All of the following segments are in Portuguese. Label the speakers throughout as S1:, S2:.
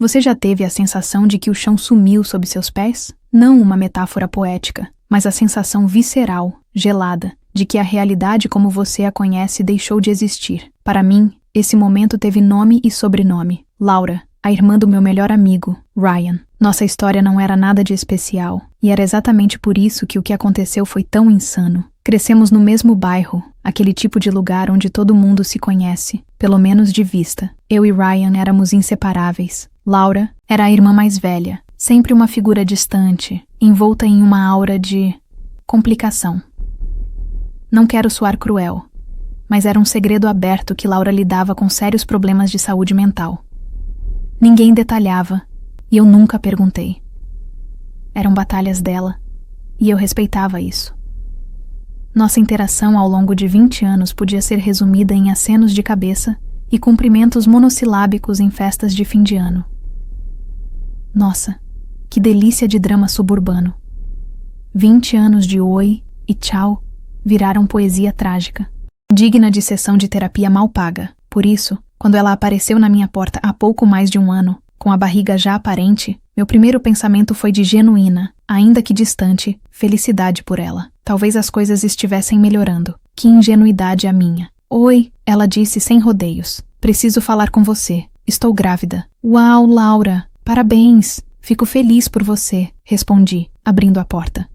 S1: Você já teve a sensação de que o chão sumiu sob seus pés? Não uma metáfora poética, mas a sensação visceral, gelada, de que a realidade como você a conhece deixou de existir. Para mim, esse momento teve nome e sobrenome. Laura, a irmã do meu melhor amigo, Ryan. Nossa história não era nada de especial, e era exatamente por isso que o que aconteceu foi tão insano. Crescemos no mesmo bairro, aquele tipo de lugar onde todo mundo se conhece, pelo menos de vista. Eu e Ryan éramos inseparáveis. Laura era a irmã mais velha, sempre uma figura distante, envolta em uma aura de complicação. Não quero soar cruel, mas era um segredo aberto que Laura lidava com sérios problemas de saúde mental. Ninguém detalhava, e eu nunca perguntei. Eram batalhas dela, e eu respeitava isso. Nossa interação ao longo de 20 anos podia ser resumida em acenos de cabeça e cumprimentos monossilábicos em festas de fim de ano. Nossa, que delícia de drama suburbano. 20 anos de oi e tchau viraram poesia trágica, digna de sessão de terapia mal paga. Por isso, quando ela apareceu na minha porta há pouco mais de um ano, com a barriga já aparente, meu primeiro pensamento foi de genuína, ainda que distante, felicidade por ela. Talvez as coisas estivessem melhorando. Que ingenuidade a minha. Oi, ela disse sem rodeios. Preciso falar com você. Estou grávida. Uau, Laura! Parabéns! Fico feliz por você, respondi, abrindo a porta.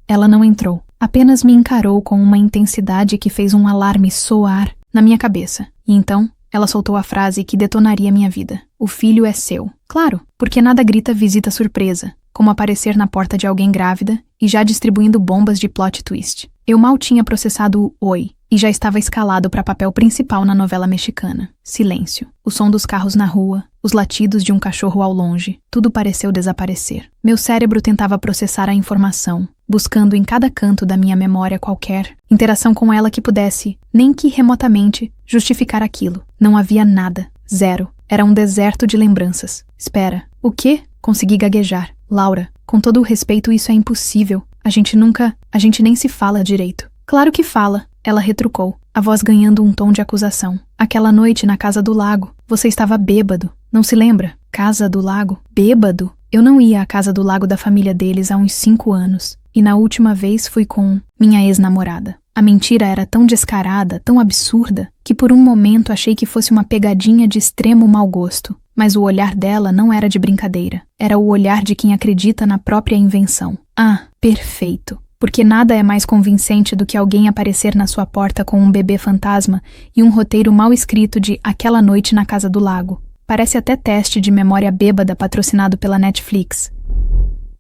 S1: Ela não entrou. Apenas me encarou com uma intensidade que fez um alarme soar na minha cabeça. E então, ela soltou a frase que detonaria minha vida. O filho é seu. Claro, porque nada grita visita surpresa, como aparecer na porta de alguém grávida e já distribuindo bombas de plot twist. Eu mal tinha processado o oi e já estava escalado para papel principal na novela mexicana. Silêncio. O som dos carros na rua, os latidos de um cachorro ao longe, tudo pareceu desaparecer. Meu cérebro tentava processar a informação, buscando em cada canto da minha memória qualquer interação com ela que pudesse, nem que remotamente, justificar aquilo. Não havia nada. Zero. Era um deserto de lembranças. Espera. O quê? Consegui gaguejar. Laura, com todo o respeito, isso é impossível. A gente nem se fala direito. Claro que fala, ela retrucou, a voz ganhando um tom de acusação. Aquela noite na Casa do Lago, você estava bêbado. Não se lembra? Casa do Lago? Bêbado? Eu não ia à Casa do Lago da família deles há uns 5 anos. E na última vez fui com minha ex-namorada. A mentira era tão descarada, tão absurda, que por um momento achei que fosse uma pegadinha de extremo mau gosto. Mas o olhar dela não era de brincadeira. Era o olhar de quem acredita na própria invenção. Ah, perfeito. Porque nada é mais convincente do que alguém aparecer na sua porta com um bebê fantasma e um roteiro mal escrito de Aquela Noite na Casa do Lago. Parece até teste de memória bêbada patrocinado pela Netflix.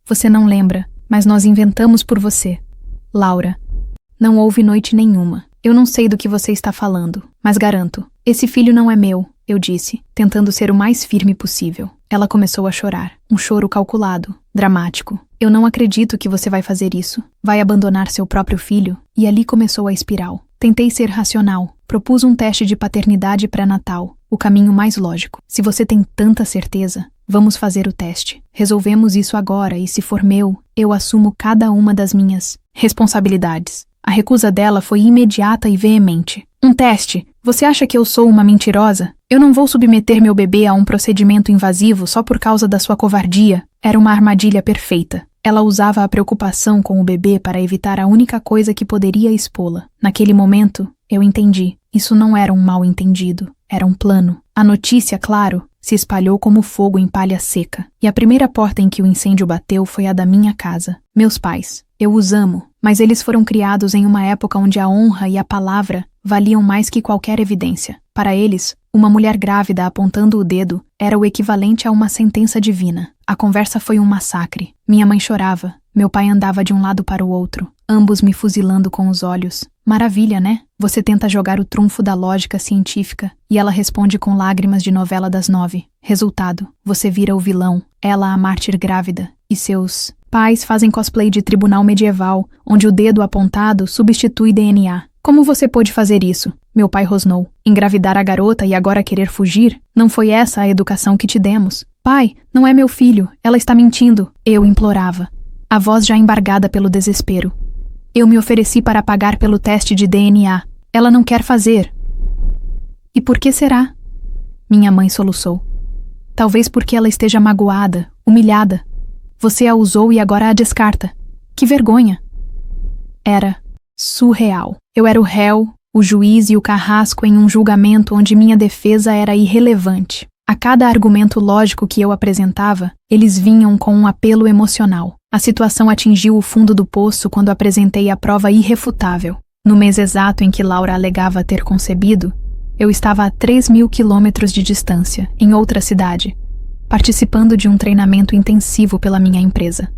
S1: Você não lembra, mas nós inventamos por você. Laura, não houve noite nenhuma. Eu não sei do que você está falando, mas garanto, esse filho não é meu, eu disse, tentando ser o mais firme possível. Ela começou a chorar, um choro calculado, dramático. Eu não acredito que você vai fazer isso. Vai abandonar seu próprio filho? E ali começou a espiral. Tentei ser racional. Propus um teste de paternidade pré-natal, o caminho mais lógico. Se você tem tanta certeza, vamos fazer o teste. Resolvemos isso agora e se for meu, eu assumo cada uma das minhas responsabilidades. A recusa dela foi imediata e veemente. Um teste? Você acha que eu sou uma mentirosa? Eu não vou submeter meu bebê a um procedimento invasivo só por causa da sua covardia. Era uma armadilha perfeita. Ela usava a preocupação com o bebê para evitar a única coisa que poderia expô-la. Naquele momento, eu entendi. Isso não era um mal-entendido. Era um plano. A notícia, claro, se espalhou como fogo em palha seca. E a primeira porta em que o incêndio bateu foi a da minha casa. Meus pais. Eu os amo, mas eles foram criados em uma época onde a honra e a palavra valiam mais que qualquer evidência. Para eles, uma mulher grávida apontando o dedo era o equivalente a uma sentença divina. A conversa foi um massacre. Minha mãe chorava, meu pai andava de um lado para o outro, ambos me fuzilando com os olhos. Maravilha, né? Você tenta jogar o trunfo da lógica científica e ela responde com lágrimas de novela das 9. Resultado, você vira o vilão, ela a mártir grávida, e seus pais fazem cosplay de tribunal medieval, onde o dedo apontado substitui DNA. Como você pôde fazer isso? Meu pai rosnou. Engravidar a garota e agora querer fugir? Não foi essa a educação que te demos. Pai, não é meu filho, ela está mentindo. Eu implorava. A voz já embargada pelo desespero. Eu me ofereci para pagar pelo teste de DNA. Ela não quer fazer. E por que será? Minha mãe soluçou. Talvez porque ela esteja magoada, humilhada. Você a usou e agora a descarta. Que vergonha! Era surreal. Eu era o réu, o juiz e o carrasco em um julgamento onde minha defesa era irrelevante. A cada argumento lógico que eu apresentava, eles vinham com um apelo emocional. A situação atingiu o fundo do poço quando apresentei a prova irrefutável. No mês exato em que Laura alegava ter concebido, eu estava a 3.000 quilômetros de distância, em outra cidade, participando de um treinamento intensivo pela minha empresa.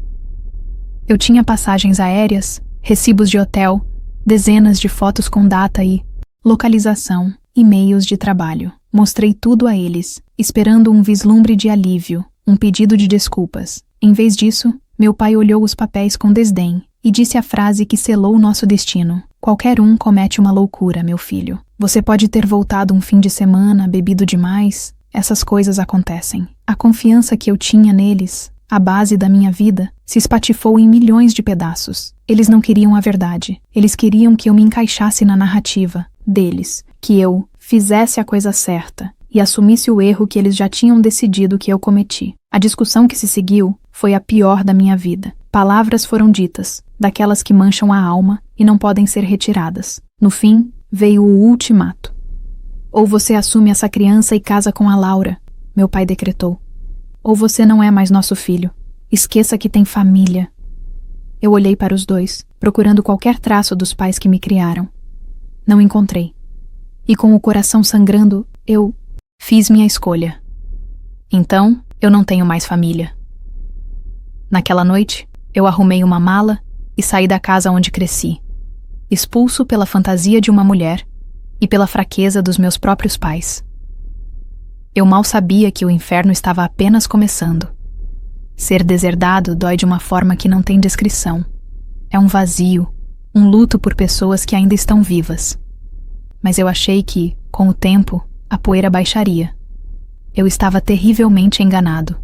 S1: Eu tinha passagens aéreas, recibos de hotel, dezenas de fotos com data e localização, e-mails de trabalho. Mostrei tudo a eles, esperando um vislumbre de alívio, um pedido de desculpas. Em vez disso, meu pai olhou os papéis com desdém e disse a frase que selou nosso destino. Qualquer um comete uma loucura, meu filho. Você pode ter voltado um fim de semana, bebido demais. Essas coisas acontecem. A confiança que eu tinha neles, a base da minha vida, se espatifou em milhões de pedaços. Eles não queriam a verdade. Eles queriam que eu me encaixasse na narrativa deles, que eu fizesse a coisa certa e assumisse o erro que eles já tinham decidido que eu cometi. A discussão que se seguiu foi a pior da minha vida. Palavras foram ditas, daquelas que mancham a alma e não podem ser retiradas. No fim, veio o ultimato. Ou você assume essa criança e casa com a Laura, meu pai decretou. Ou você não é mais nosso filho. Esqueça que tem família. Eu olhei para os dois, procurando qualquer traço dos pais que me criaram. Não encontrei. E com o coração sangrando, eu fiz minha escolha. Então, eu não tenho mais família. Naquela noite, eu arrumei uma mala e saí da casa onde cresci, expulso pela fantasia de uma mulher e pela fraqueza dos meus próprios pais. Eu mal sabia que o inferno estava apenas começando. Ser deserdado dói de uma forma que não tem descrição. É um vazio, um luto por pessoas que ainda estão vivas. Mas eu achei que, com o tempo, a poeira baixaria. Eu estava terrivelmente enganado.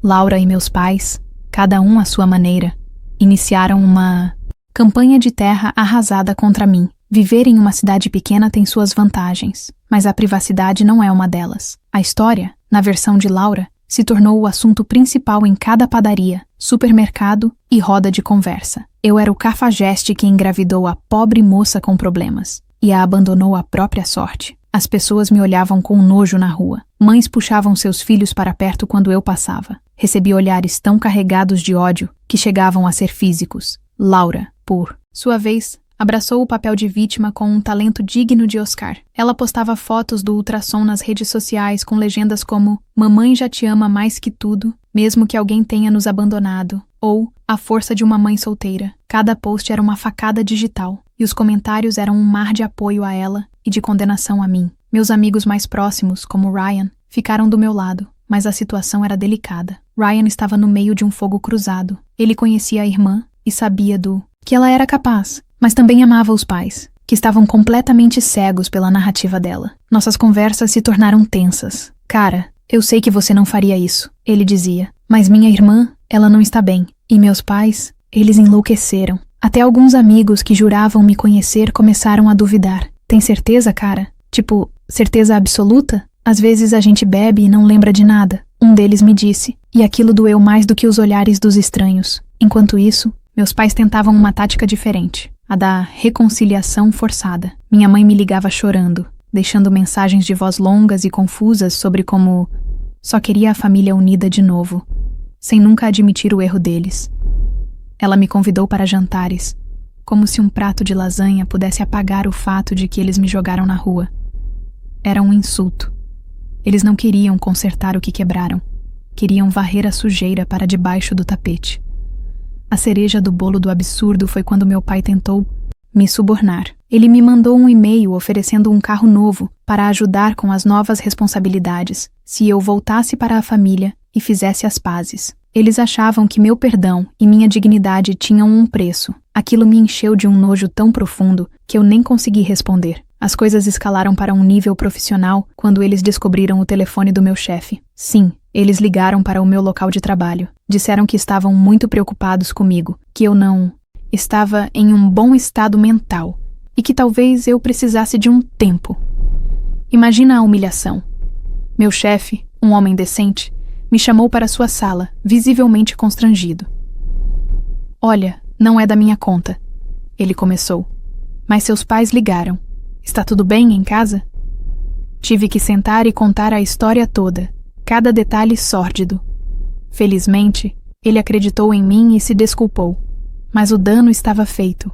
S1: Laura e meus pais, cada um à sua maneira, iniciaram uma campanha de terra arrasada contra mim. Viver em uma cidade pequena tem suas vantagens, mas a privacidade não é uma delas. A história, na versão de Laura, se tornou o assunto principal em cada padaria, supermercado e roda de conversa. Eu era o cafajeste que engravidou a pobre moça com problemas e a abandonou à própria sorte. As pessoas me olhavam com nojo na rua. Mães puxavam seus filhos para perto quando eu passava. Recebi olhares tão carregados de ódio que chegavam a ser físicos. Laura, por sua vez, abraçou o papel de vítima com um talento digno de Oscar. Ela postava fotos do ultrassom nas redes sociais com legendas como "Mamãe já te ama mais que tudo, mesmo que alguém tenha nos abandonado", ou "A força de uma mãe solteira". Cada post era uma facada digital, e os comentários eram um mar de apoio a ela e de condenação a mim. Meus amigos mais próximos, como Ryan, ficaram do meu lado, mas a situação era delicada. Ryan estava no meio de um fogo cruzado. Ele conhecia a irmã e sabia do que ela era capaz, mas também amava os pais, que estavam completamente cegos pela narrativa dela. Nossas conversas se tornaram tensas. "Cara, eu sei que você não faria isso", ele dizia, "mas minha irmã, ela não está bem. E meus pais, eles enlouqueceram. Até alguns amigos que juravam me conhecer começaram a duvidar. Tem certeza, cara? Tipo, certeza absoluta? Às vezes a gente bebe e não lembra de nada", um deles me disse, e aquilo doeu mais do que os olhares dos estranhos. Enquanto isso, meus pais tentavam uma tática diferente, a da reconciliação forçada. Minha mãe me ligava chorando, deixando mensagens de voz longas e confusas sobre como só queria a família unida de novo, sem nunca admitir o erro deles. Ela me convidou para jantares, como se um prato de lasanha pudesse apagar o fato de que eles me jogaram na rua. Era um insulto. Eles não queriam consertar o que quebraram. Queriam varrer a sujeira para debaixo do tapete. A cereja do bolo do absurdo foi quando meu pai tentou me subornar. Ele me mandou um e-mail oferecendo um carro novo para ajudar com as novas responsabilidades, se eu voltasse para a família e fizesse as pazes. Eles achavam que meu perdão e minha dignidade tinham um preço. Aquilo me encheu de um nojo tão profundo que eu nem consegui responder. As coisas escalaram para um nível profissional quando eles descobriram o telefone do meu chefe. Sim, eles ligaram para o meu local de trabalho. Disseram que estavam muito preocupados comigo, que eu não estava em um bom estado mental e que talvez eu precisasse de um tempo. Imagina a humilhação. Meu chefe, Um homem decente me chamou para sua sala, visivelmente constrangido. Olha, não é da minha conta, ele começou. Mas seus pais ligaram. Está tudo bem em casa? Tive que sentar e contar a história toda, cada detalhe sórdido. Felizmente, ele acreditou em mim e se desculpou. Mas o dano estava feito.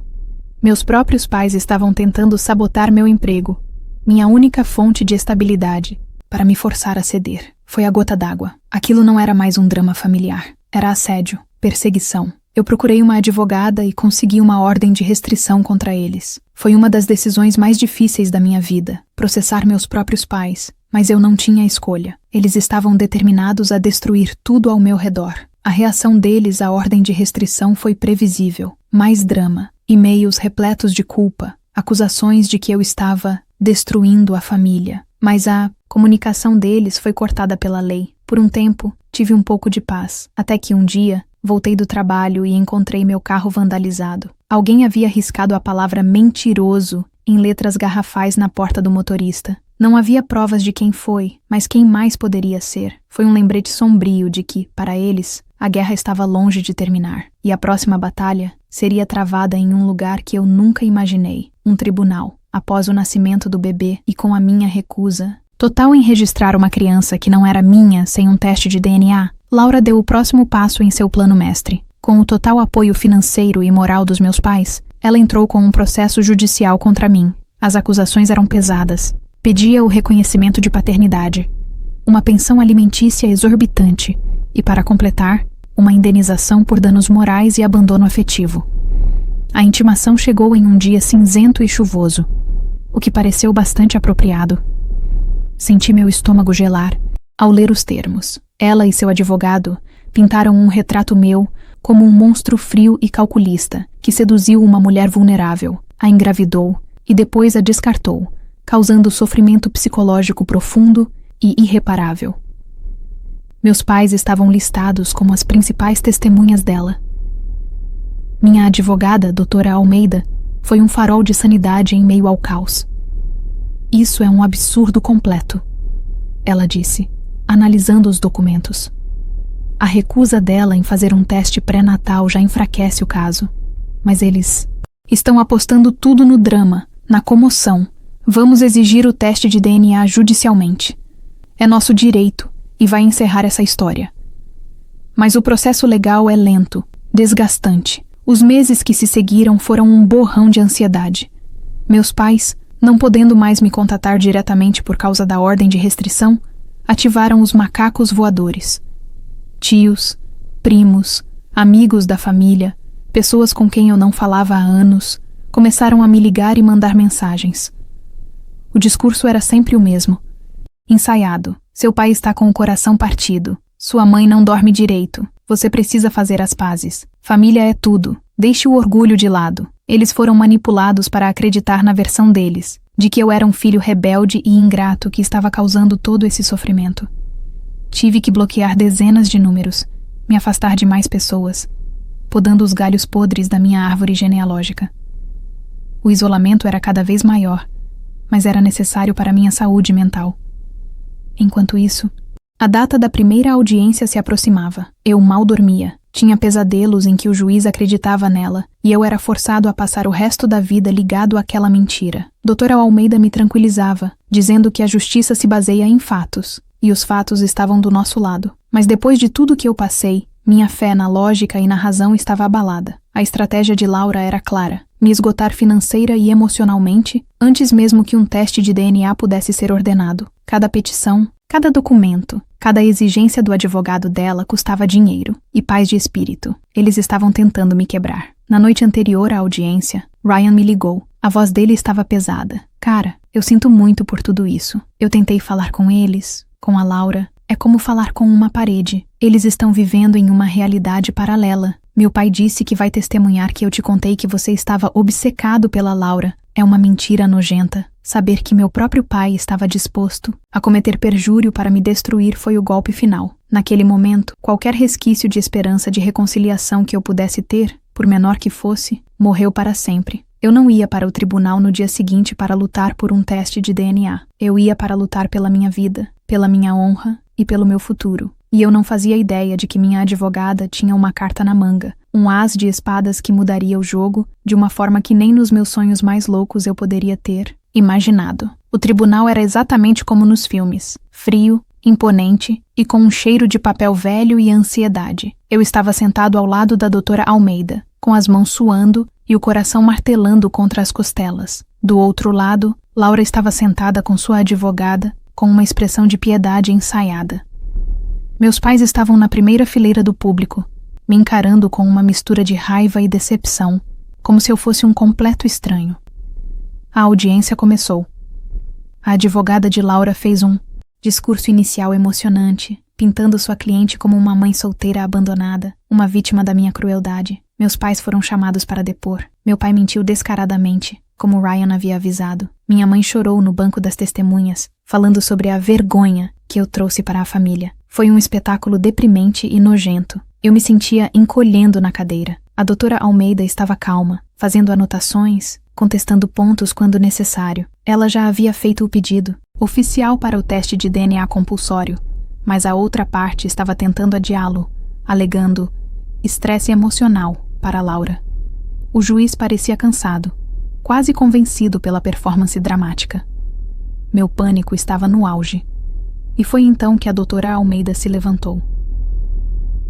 S1: Meus próprios pais estavam tentando sabotar meu emprego, minha única fonte de estabilidade, para me forçar a ceder. Foi a gota d'água. Aquilo não era mais um drama familiar. Era assédio, perseguição. Eu procurei uma advogada e consegui uma ordem de restrição contra eles. Foi uma das decisões mais difíceis da minha vida, processar meus próprios pais, mas eu não tinha escolha. Eles estavam determinados a destruir tudo ao meu redor. A reação deles à ordem de restrição foi previsível. Mais drama, e-mails repletos de culpa, acusações de que eu estava destruindo a família. Mas a comunicação deles foi cortada pela lei. Por um tempo, tive um pouco de paz, até que um dia voltei do trabalho e encontrei meu carro vandalizado. Alguém havia riscado a palavra mentiroso em letras garrafais na porta do motorista. Não havia provas de quem foi, mas quem mais poderia ser? Foi um lembrete sombrio de que, para eles, a guerra estava longe de terminar, e a próxima batalha seria travada em um lugar que eu nunca imaginei, um tribunal, após o nascimento do bebê e com a minha recusa total em registrar uma criança que não era minha sem um teste de DNA. Laura deu o próximo passo em seu plano mestre. Com o total apoio financeiro e moral dos meus pais, ela entrou com um processo judicial contra mim. As acusações eram pesadas. Pedia o reconhecimento de paternidade, uma pensão alimentícia exorbitante e, para completar, uma indenização por danos morais e abandono afetivo. A intimação chegou em um dia cinzento e chuvoso, o que pareceu bastante apropriado. Senti meu estômago gelar ao ler os termos. Ela e seu advogado pintaram um retrato meu como um monstro frio e calculista que seduziu uma mulher vulnerável, a engravidou e depois a descartou, causando sofrimento psicológico profundo e irreparável. Meus pais estavam listados como as principais testemunhas dela. Minha advogada, doutora Almeida, foi um farol de sanidade em meio ao caos. Isso é um absurdo completo, ela disse, analisando os documentos. A recusa dela em fazer um teste pré-natal já enfraquece o caso. Mas eles estão apostando tudo no drama, na comoção. Vamos exigir o teste de DNA judicialmente. É nosso direito e vai encerrar essa história. Mas o processo legal é lento, desgastante. Os meses que se seguiram foram um borrão de ansiedade. Meus pais, não podendo mais me contatar diretamente por causa da ordem de restrição, ativaram os macacos voadores. Tios, primos, amigos da família, pessoas com quem eu não falava há anos, começaram a me ligar e mandar mensagens. O discurso era sempre o mesmo. Ensaiado. Seu pai está com o coração partido. Sua mãe não dorme direito. Você precisa fazer as pazes. Família é tudo. Deixe o orgulho de lado. Eles foram manipulados para acreditar na versão deles, de que eu era um filho rebelde e ingrato que estava causando todo esse sofrimento. Tive que bloquear dezenas de números, me afastar de mais pessoas, podando os galhos podres da minha árvore genealógica. O isolamento era cada vez maior, mas era necessário para minha saúde mental. Enquanto isso, a data da primeira audiência se aproximava. Eu mal dormia. Tinha pesadelos em que o juiz acreditava nela, e eu era forçado a passar o resto da vida ligado àquela mentira. Doutora Almeida me tranquilizava, dizendo que a justiça se baseia em fatos, e os fatos estavam do nosso lado. Mas depois de tudo que eu passei, minha fé na lógica e na razão estava abalada. A estratégia de Laura era clara: me esgotar financeira e emocionalmente, antes mesmo que um teste de DNA pudesse ser ordenado. Cada petição, cada documento, cada exigência do advogado dela custava dinheiro e paz de espírito. Eles estavam tentando me quebrar. Na noite anterior à audiência, Ryan me ligou. A voz dele estava pesada. Cara, eu sinto muito por tudo isso. Eu tentei falar com eles, com a Laura. É como falar com uma parede. Eles estão vivendo em uma realidade paralela. Meu pai disse que vai testemunhar que eu te contei que você estava obcecado pela Laura. É uma mentira nojenta. Saber que meu próprio pai estava disposto a cometer perjúrio para me destruir foi o golpe final. Naquele momento, qualquer resquício de esperança de reconciliação que eu pudesse ter, por menor que fosse, morreu para sempre. Eu não ia para o tribunal no dia seguinte para lutar por um teste de DNA. Eu ia para lutar pela minha vida, pela minha honra e pelo meu futuro. E eu não fazia ideia de que minha advogada tinha uma carta na manga, um as de espadas que mudaria o jogo de uma forma que nem nos meus sonhos mais loucos eu poderia ter imaginado. O tribunal era exatamente como nos filmes, frio, imponente e com um cheiro de papel velho e ansiedade. Eu estava sentado ao lado da doutora Almeida, com as mãos suando e o coração martelando contra as costelas. Do outro lado, Laura estava sentada com sua advogada, com uma expressão de piedade ensaiada. Meus pais estavam na primeira fileira do público, me encarando com uma mistura de raiva e decepção, como se eu fosse um completo estranho. A audiência começou. A advogada de Laura fez um discurso inicial emocionante, pintando sua cliente como uma mãe solteira abandonada, uma vítima da minha crueldade. Meus pais foram chamados para depor. Meu pai mentiu descaradamente, como Ryan havia avisado. Minha mãe chorou no banco das testemunhas, falando sobre a vergonha que eu trouxe para a família. Foi um espetáculo deprimente e nojento. Eu me sentia encolhendo na cadeira. A doutora Almeida estava calma, fazendo anotações, contestando pontos quando necessário. Ela já havia feito o pedido, oficial para o teste de DNA compulsório, mas a outra parte estava tentando adiá-lo, alegando estresse emocional para Laura. O juiz parecia cansado, quase convencido pela performance dramática. Meu pânico estava no auge. E foi então que a doutora Almeida se levantou.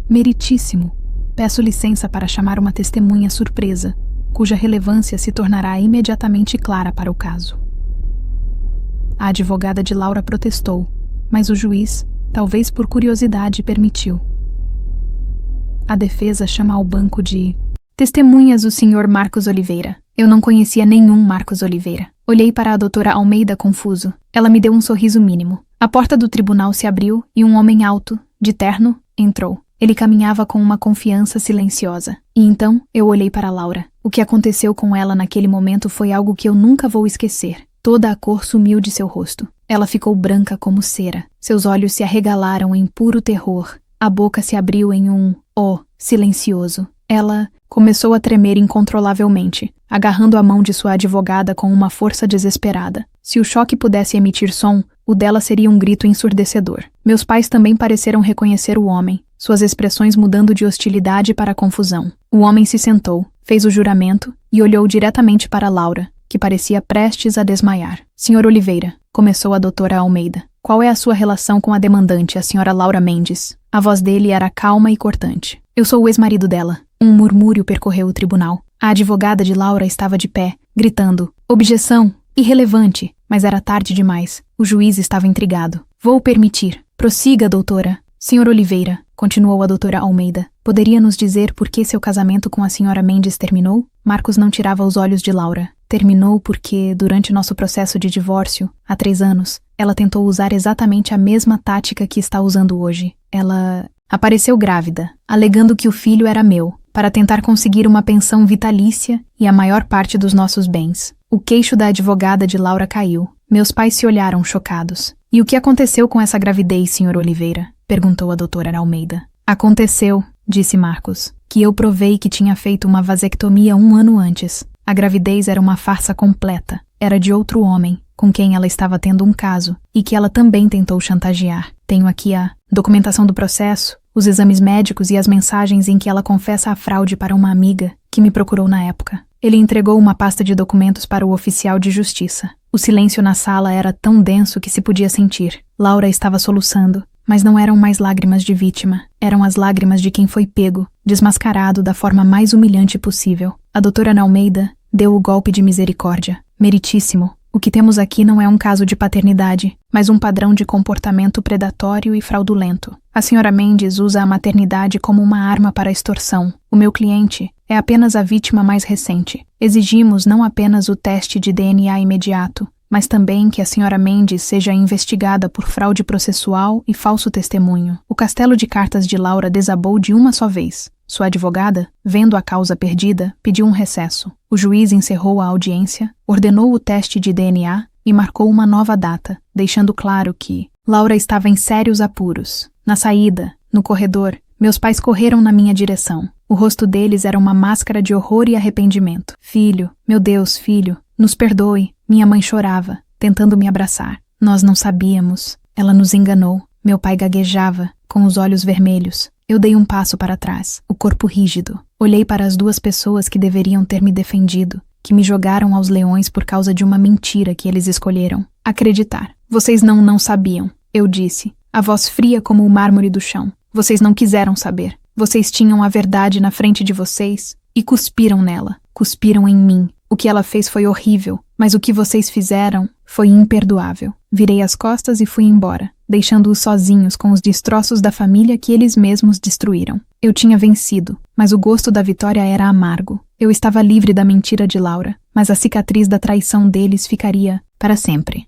S1: Meritíssimo, peço licença para chamar uma testemunha surpresa, cuja relevância se tornará imediatamente clara para o caso. A advogada de Laura protestou, mas o juiz, talvez por curiosidade, permitiu. A defesa chama ao banco de testemunhas o Sr. Marcos Oliveira. Eu não conhecia nenhum Marcos Oliveira. Olhei para a doutora Almeida confuso. Ela me deu um sorriso mínimo. A porta do tribunal se abriu e um homem alto, de terno, entrou. Ele caminhava com uma confiança silenciosa. E então eu olhei para Laura. O que aconteceu com ela naquele momento foi algo que eu nunca vou esquecer. Toda a cor sumiu de seu rosto. Ela ficou branca como cera. Seus olhos se arregalaram em puro terror. A boca se abriu em um "oh" silencioso. Ela começou a tremer incontrolavelmente, agarrando a mão de sua advogada com uma força desesperada. Se o choque pudesse emitir som, o dela seria um grito ensurdecedor. Meus pais também pareceram reconhecer o homem, suas expressões mudando de hostilidade para confusão. O homem se sentou, fez o juramento e olhou diretamente para Laura, que parecia prestes a desmaiar. Sr. Oliveira, começou a doutora Almeida. Qual é a sua relação com a demandante, a senhora Laura Mendes? A voz dele era calma e cortante. Eu sou o ex-marido dela. Um murmúrio percorreu o tribunal. A advogada de Laura estava de pé, gritando: objeção! Irrelevante! Mas era tarde demais. O juiz estava intrigado. Vou permitir. Prossiga, doutora. Sr. Oliveira, continuou a doutora Almeida, poderia nos dizer por que seu casamento com a senhora Mendes terminou? Marcos não tirava os olhos de Laura. Terminou porque, durante nosso processo de divórcio, há 3 anos, ela tentou usar exatamente a mesma tática que está usando hoje. Ela apareceu grávida, alegando que o filho era meu, para tentar conseguir uma pensão vitalícia e a maior parte dos nossos bens. O queixo da advogada de Laura caiu. Meus pais se olharam chocados. E o que aconteceu com essa gravidez, Sr. Oliveira? Perguntou a doutora Almeida. Aconteceu, disse Marcos, que eu provei que tinha feito uma vasectomia 1 ano antes. A gravidez era uma farsa completa. Era de outro homem, com quem ela estava tendo um caso, e que ela também tentou chantagear. Tenho aqui a documentação do processo, os exames médicos e as mensagens em que ela confessa a fraude para uma amiga que me procurou na época. Ele entregou uma pasta de documentos para o oficial de justiça. O silêncio na sala era tão denso que se podia sentir. Laura estava soluçando, mas não eram mais lágrimas de vítima. Eram as lágrimas de quem foi pego, desmascarado da forma mais humilhante possível. A doutora Almeida deu o golpe de misericórdia. Meritíssimo. O que temos aqui não é um caso de paternidade, mas um padrão de comportamento predatório e fraudulento. A senhora Mendes usa a maternidade como uma arma para a extorsão. O meu cliente é apenas a vítima mais recente. Exigimos não apenas o teste de DNA imediato, mas também que a senhora Mendes seja investigada por fraude processual e falso testemunho. O castelo de cartas de Laura desabou de uma só vez. Sua advogada, vendo a causa perdida, pediu um recesso. O juiz encerrou a audiência, ordenou o teste de DNA e marcou uma nova data, deixando claro que Laura estava em sérios apuros. Na saída, no corredor, meus pais correram na minha direção. O rosto deles era uma máscara de horror e arrependimento. Filho, meu Deus, filho, nos perdoe. Minha mãe chorava, tentando me abraçar. Nós não sabíamos. Ela nos enganou. Meu pai gaguejava, com os olhos vermelhos. Eu dei um passo para trás, o corpo rígido. Olhei para as duas pessoas que deveriam ter me defendido, que me jogaram aos leões por causa de uma mentira que eles escolheram. Acreditar. Vocês não sabiam, eu disse, a voz fria como o mármore do chão. Vocês não quiseram saber. Vocês tinham a verdade na frente de vocês e cuspiram nela. Cuspiram em mim. O que ela fez foi horrível, mas o que vocês fizeram foi imperdoável. Virei as costas e fui embora, deixando-os sozinhos com os destroços da família que eles mesmos destruíram. Eu tinha vencido, mas o gosto da vitória era amargo. Eu estava livre da mentira de Laura, mas a cicatriz da traição deles ficaria para sempre.